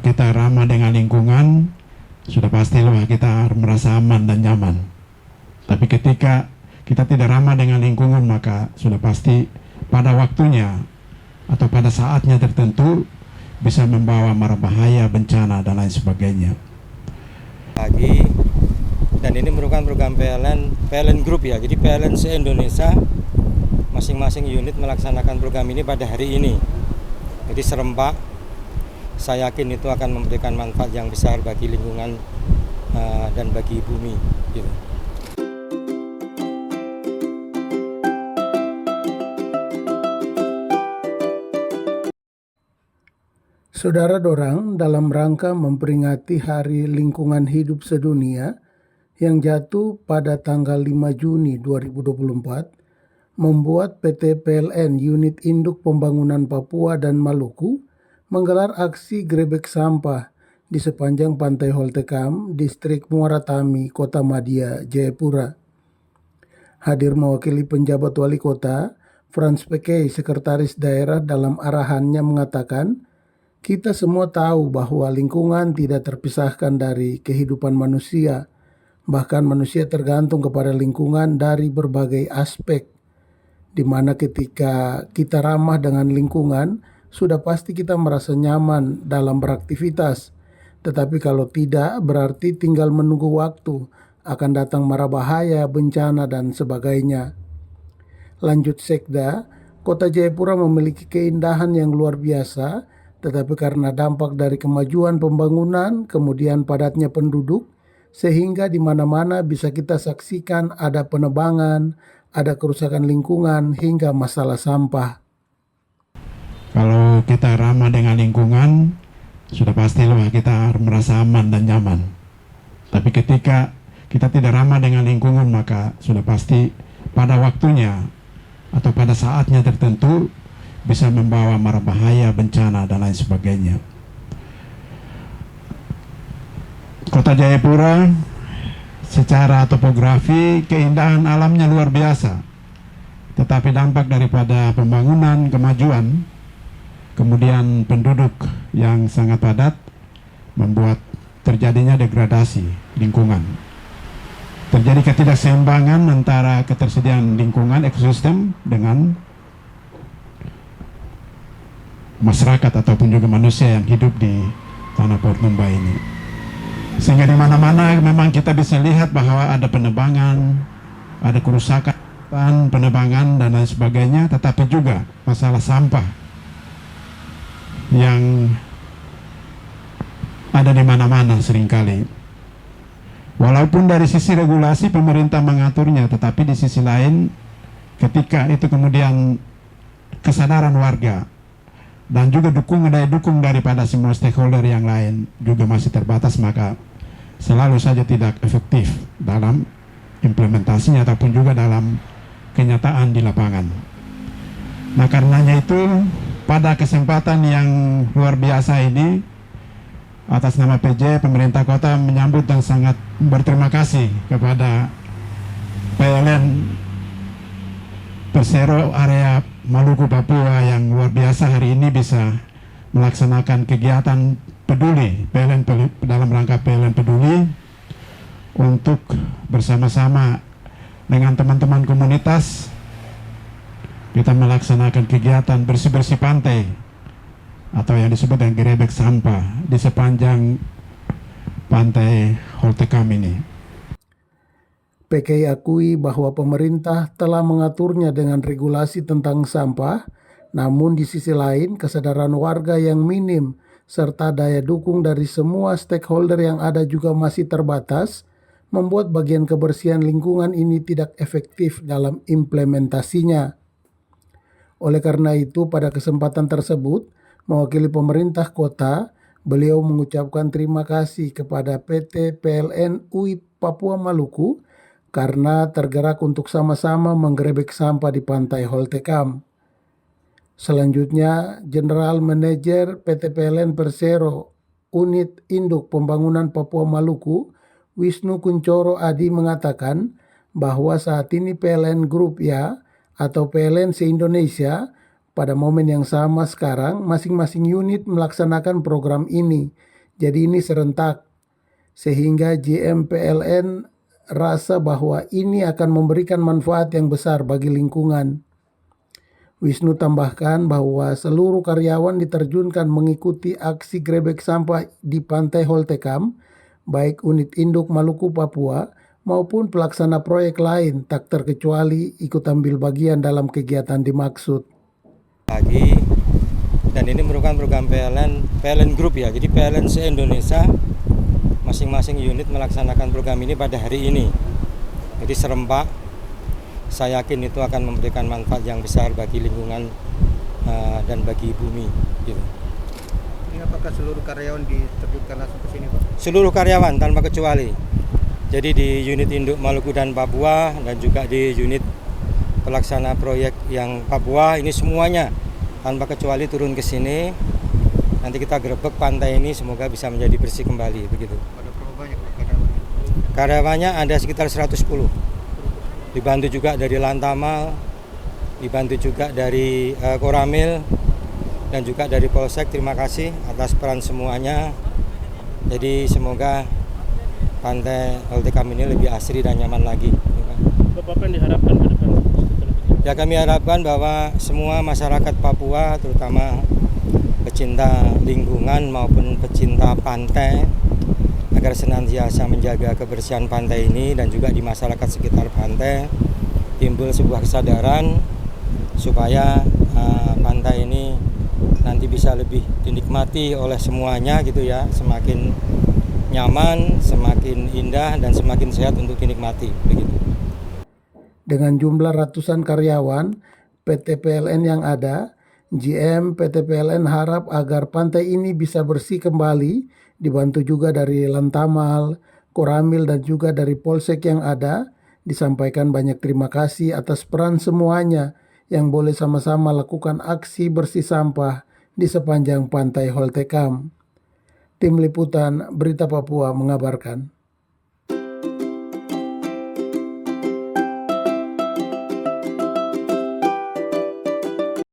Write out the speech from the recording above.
kita ramah dengan lingkungan, sudah pastilah kita merasa aman dan nyaman. Tapi ketika kita tidak ramah dengan lingkungan, maka sudah pasti pada waktunya atau pada saatnya tertentu bisa membawa mara bahaya, bencana, dan lain sebagainya. Lagi, dan ini merupakan program PLN Group ya. Jadi PLN se-Indonesia masing-masing unit melaksanakan program ini pada hari ini. Jadi serempak, saya yakin itu akan memberikan manfaat yang besar bagi lingkungan dan bagi bumi. Gitu. Saudara dorang, dalam rangka memperingati Hari Lingkungan Hidup Sedunia yang jatuh pada tanggal 5 Juni 2024, membuat PT PLN Unit Induk Pembangunan Papua dan Maluku menggelar aksi grebek sampah di sepanjang Pantai Holtekam, Distrik Muara Tami, Kota Madya, Jayapura. Hadir mewakili penjabat wali kota, Frans Pekey, Sekretaris Daerah, dalam arahannya mengatakan, kita semua tahu bahwa lingkungan tidak terpisahkan dari kehidupan manusia. Bahkan manusia tergantung kepada lingkungan dari berbagai aspek. Di mana ketika kita ramah dengan lingkungan, sudah pasti kita merasa nyaman dalam beraktivitas. Tetapi kalau tidak, berarti tinggal menunggu waktu. Akan datang mara bahaya, bencana, dan sebagainya. Lanjut Sekda, Kota Jayapura memiliki keindahan yang luar biasa, tetapi karena dampak dari kemajuan pembangunan, kemudian padatnya penduduk, sehingga di mana-mana bisa kita saksikan ada penebangan, ada kerusakan lingkungan, hingga masalah sampah. Kalau kita ramah dengan lingkungan, sudah pastilah kita merasa aman dan nyaman. Tapi ketika kita tidak ramah dengan lingkungan, maka sudah pasti pada waktunya atau pada saatnya tertentu bisa membawa mara bahaya, bencana, dan lain sebagainya. Kota Jayapura secara topografi keindahan alamnya luar biasa, tetapi dampak daripada pembangunan, kemajuan, kemudian penduduk yang sangat padat membuat terjadinya degradasi lingkungan. Terjadi ketidakseimbangan antara ketersediaan lingkungan ekosistem dengan masyarakat ataupun juga manusia yang hidup di tanah Paut Numba ini. Sehingga di mana-mana memang kita bisa lihat bahwa ada penebangan, ada kerusakan, penebangan dan lain sebagainya, tetapi juga masalah sampah yang ada di mana-mana seringkali. Walaupun dari sisi regulasi pemerintah mengaturnya, tetapi di sisi lain ketika itu kemudian kesadaran warga dan juga daya dukung daripada semua stakeholder yang lain juga masih terbatas, maka selalu saja tidak efektif dalam implementasinya ataupun juga dalam kenyataan di lapangan. Nah, karenanya itu pada kesempatan yang luar biasa ini, atas nama PJ, pemerintah kota menyambut dan sangat berterima kasih kepada PLN Persero area Maluku Papua yang luar biasa hari ini bisa melaksanakan kegiatan peduli dalam rangka PLN peduli untuk bersama-sama dengan teman-teman komunitas kita melaksanakan kegiatan bersih-bersih pantai atau yang disebut dengan grebek sampah di sepanjang Pantai Holtekam ini. PKI akui bahwa pemerintah telah mengaturnya dengan regulasi tentang sampah, namun di sisi lain kesadaran warga yang minim serta daya dukung dari semua stakeholder yang ada juga masih terbatas, membuat bagian kebersihan lingkungan ini tidak efektif dalam implementasinya. Oleh karena itu, pada kesempatan tersebut, mewakili pemerintah kota, beliau mengucapkan terima kasih kepada PT PLN UI Papua Maluku karena tergerak untuk sama-sama menggerebek sampah di Pantai Holtekam. Selanjutnya, General Manager PT PLN Persero Unit Induk Pembangunan Papua Maluku, Wisnu Kuncoro Adi mengatakan bahwa saat ini PLN Group ya atau PLN se-Indonesia pada momen yang sama sekarang masing-masing unit melaksanakan program ini Jadi ini serentak, sehingga GM PLN rasa bahwa ini akan memberikan manfaat yang besar bagi lingkungan. Wisnu tambahkan bahwa seluruh karyawan diterjunkan mengikuti aksi grebek sampah di Pantai Holtekam, baik unit induk Maluku Papua maupun pelaksana proyek lain tak terkecuali ikut ambil bagian dalam kegiatan dimaksud. Lagi, dan ini merupakan program PLN Group ya, jadi PLN se-Indonesia masing-masing unit melaksanakan program ini pada hari ini. Jadi serempak, saya yakin itu akan memberikan manfaat yang besar bagi lingkungan dan bagi bumi. Gitu. Ini apakah seluruh karyawan diterjunkan langsung ke sini, Pak? Seluruh karyawan tanpa kecuali. Jadi di unit induk Maluku dan Papua dan juga di unit pelaksana proyek yang Papua ini semuanya tanpa kecuali turun ke sini. Nanti kita gerebek pantai ini semoga bisa menjadi bersih kembali begitu. Ada berapa banyak karyawannya? Karyawannya ada sekitar 110. Dibantu juga dari Lantamal, dibantu juga dari Koramil dan juga dari Polsek. Terima kasih atas peran semuanya. Jadi semoga Pantai Holtekam ini lebih asri dan nyaman lagi. Bapak apa yang diharapkan ke depan? Ya kami harapkan bahwa semua masyarakat Papua, terutama pecinta lingkungan maupun pecinta pantai, agar senantiasa menjaga kebersihan pantai ini dan juga di masyarakat sekitar pantai timbul sebuah kesadaran supaya pantai ini nanti bisa lebih dinikmati oleh semuanya gitu ya, semakin nyaman, semakin indah dan semakin sehat untuk dinikmati begitu. Dengan jumlah ratusan karyawan PT PLN yang ada, GM PT PLN harap agar pantai ini bisa bersih kembali, dibantu juga dari Lantamal, Koramil dan juga dari Polsek yang ada. Disampaikan banyak terima kasih atas peran semuanya yang boleh sama-sama lakukan aksi bersih sampah di sepanjang Pantai Holtekam. Tim Liputan Berita Papua mengabarkan.